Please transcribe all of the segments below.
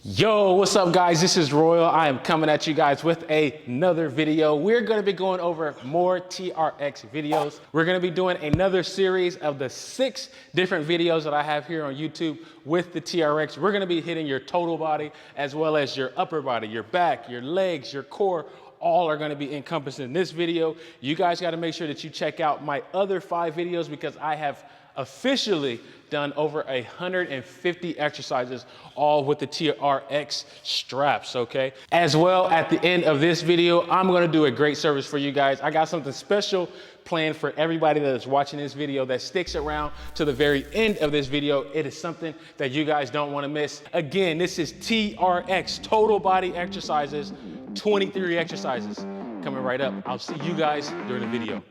Yo, what's up guys? This is Royal. I am coming at you guys with another video. We're going to be going over more TRX videos. We're going to be doing another series of the 6 different videos that I have here on YouTube with the TRX. We're going to be hitting your total body as well as your upper body, your back, your legs, your core. All are going to be encompassed in this video. You guys got to make sure that you check out my other 5 videos because I have officially done over 150 exercises, all with the TRX straps, okay? As well, at the end of this video, I'm gonna do a great service for you guys. I got something special planned for everybody that is watching this video that sticks around to the very end of this video. It is something that you guys don't wanna miss. Again, this is TRX, Total Body Exercises, 23 exercises. Coming right up. I'll see you guys during the video.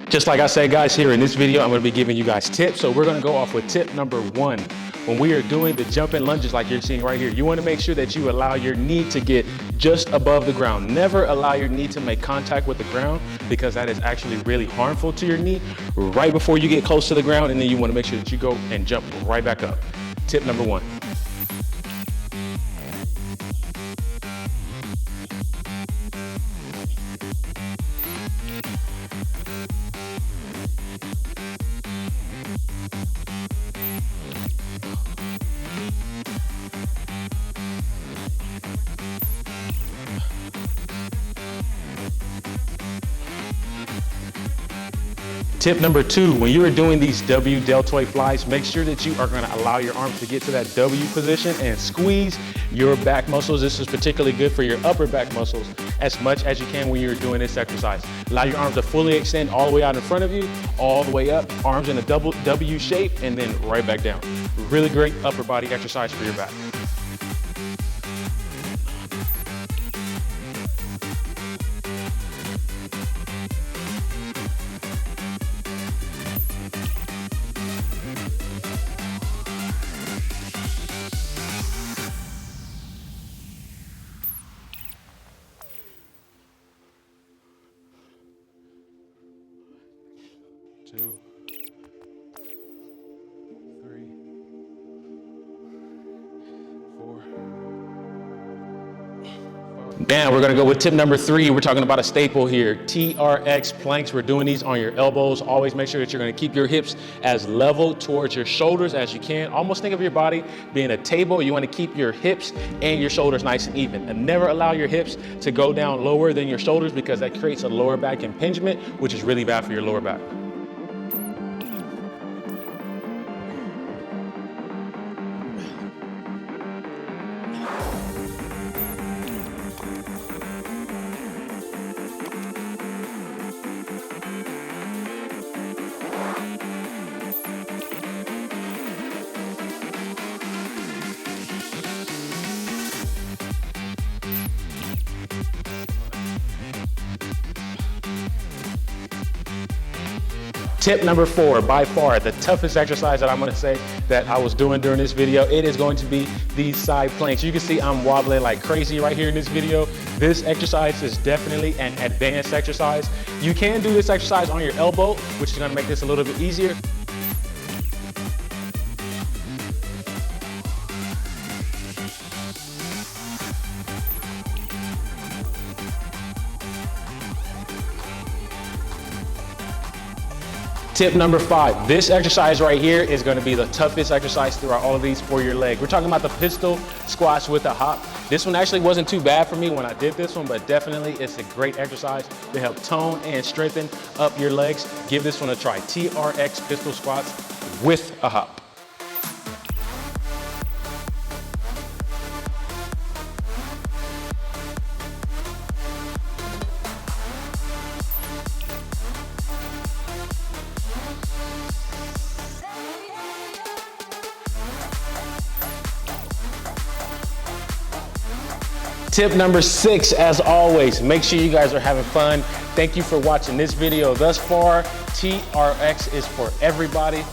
Just like I said, guys, here in this video, I'm going to be giving you guys tips. So we're going to go off with tip number 1. When we are doing the jumping lunges like you're seeing right here, you want to make sure that you allow your knee to get just above the ground. Never allow your knee to make contact with the ground because that is actually really harmful to your knee right before you get close to the ground. And then you want to make sure that you go and jump right back up. Tip number 1. Tip number 2, when you are doing these W deltoid flies, make sure that you are going to allow your arms to get to that W position and squeeze your back muscles. This is particularly good for your upper back muscles as much as you can when you're doing this exercise. Allow your arms to fully extend all the way out in front of you, all the way up, arms in a double W shape, and then right back down. Really great upper body exercise for your back. Two, 3, 4. Now we're gonna go with tip number 3. We're talking about a staple here, TRX planks. We're doing these on your elbows. Always make sure that you're gonna keep your hips as level towards your shoulders as you can. Almost think of your body being a table. You wanna keep your hips and your shoulders nice and even. And never allow your hips to go down lower than your shoulders because that creates a lower back impingement, which is really bad for your lower back. Tip number 4, by far the toughest exercise that I'm going to say that I was doing during this video, it is going to be these side planks. You can see I'm wobbling like crazy right here in this video. This exercise is definitely an advanced exercise. You can do this exercise on your elbow, which is going to make this a little bit easier. Tip number 5, this exercise right here is going to be the toughest exercise throughout all of these for your leg. We're talking about the pistol squats with a hop. This one actually wasn't too bad for me when I did this one, but definitely it's a great exercise to help tone and strengthen up your legs. Give this one a try, TRX pistol squats with a hop. Tip number 6, as always, make sure you guys are having fun. Thank you for watching this video thus far. TRX is for everybody.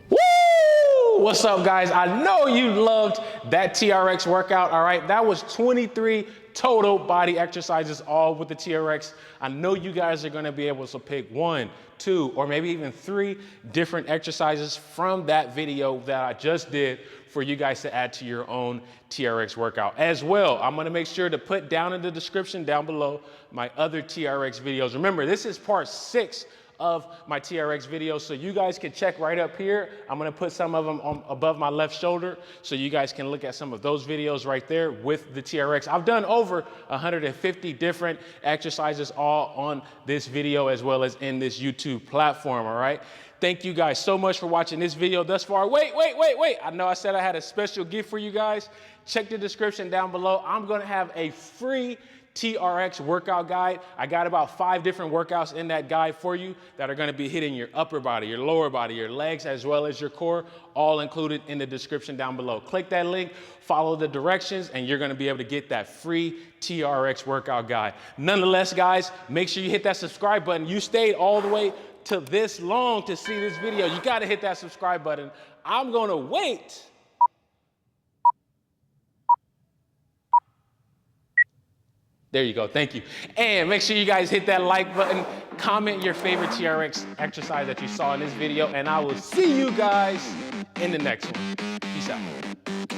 Woo! What's up, guys? I know you loved that TRX workout, all right? That was 23 total body exercises, all with the TRX. I know you guys are gonna be able to pick 1, 2, or maybe even 3 different exercises from that video that I just did for you guys to add to your own TRX workout. As well, I'm gonna make sure to put down in the description down below my other TRX videos. Remember, this is part 6 of my TRX videos, so you guys can check right up here. I'm gonna put some of them on above my left shoulder so you guys can look at some of those videos right there with the TRX. I've done over 150 different exercises all on this video as well as in this YouTube platform, all right? Thank you guys so much for watching this video thus far. Wait. I know I said I had a special gift for you guys. Check the description down below. I'm gonna have a free TRX workout guide. I got about 5 different workouts in that guide for you that are gonna be hitting your upper body, your lower body, your legs, as well as your core, all included in the description down below. Click that link, follow the directions, and you're gonna be able to get that free TRX workout guide. Nonetheless, guys, make sure you hit that subscribe button. You stayed all the way to this long to see this video. You gotta hit that subscribe button. I'm gonna wait. There you go, thank you. And make sure you guys hit that like button, comment your favorite TRX exercise that you saw in this video, and I will see you guys in the next one. Peace out.